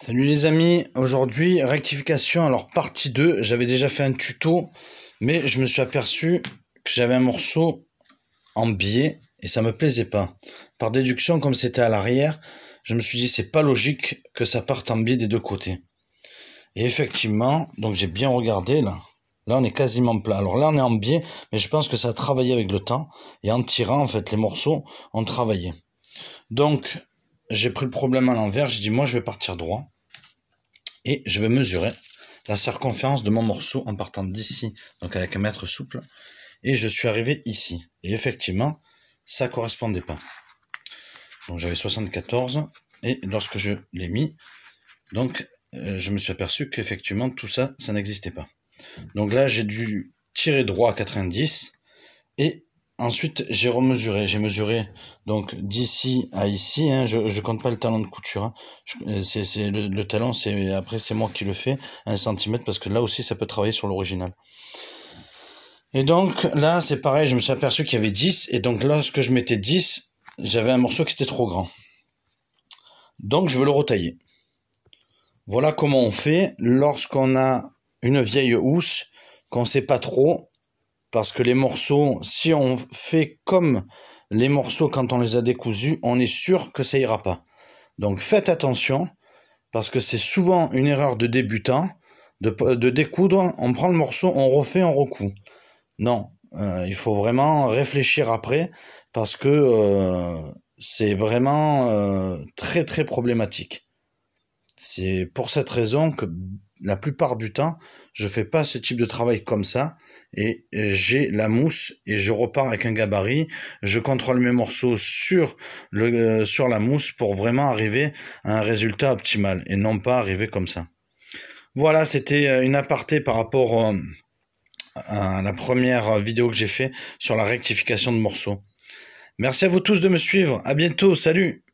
Salut les amis, aujourd'hui rectification, alors partie 2, j'avais déjà fait un tuto, mais je me suis aperçu que j'avais un morceau en biais et ça me plaisait pas. Par déduction, comme c'était à l'arrière, je me suis dit c'est pas logique que ça parte en biais des deux côtés. Et effectivement, donc j'ai bien regardé là, on est quasiment plat. Alors là on est en biais, mais je pense que ça a travaillé avec le temps et en tirant en fait les morceaux ont travaillé. Donc j'ai pris le problème à l'envers, j'ai dit moi je vais partir droit. Et je vais mesurer la circonférence de mon morceau en partant d'ici, donc avec un mètre souple. Et je suis arrivé ici. Et effectivement, ça correspondait pas. Donc j'avais 74. Et lorsque je l'ai mis, donc je me suis aperçu qu'effectivement tout ça, ça n'existait pas. Donc là, j'ai dû tirer droit à 90. Et ensuite, j'ai mesuré donc d'ici à ici, hein, je compte pas le talon de couture, hein. C'est le talon, après c'est moi qui le fais, 1 cm, parce que là aussi ça peut travailler sur l'original. Et donc là c'est pareil, je me suis aperçu qu'il y avait 10, et donc lorsque je mettais 10, j'avais un morceau qui était trop grand. Donc je veux le retailler. Voilà comment on fait lorsqu'on a une vieille housse, qu'on sait pas trop. Parce que les morceaux, si on fait comme les morceaux quand on les a décousus, on est sûr que ça ira pas. Donc faites attention, parce que c'est souvent une erreur de débutant, de découdre, on prend le morceau, on refait, on recoud. Non, il faut vraiment réfléchir après, parce que c'est vraiment très très problématique. C'est pour cette raison que la plupart du temps, je fais pas ce type de travail comme ça, et j'ai la mousse et je repars avec un gabarit. Je contrôle mes morceaux sur la mousse pour vraiment arriver à un résultat optimal et non pas arriver comme ça. Voilà, c'était une aparté par rapport à la première vidéo que j'ai fait sur la rectification de morceaux. Merci à vous tous de me suivre. À bientôt. Salut!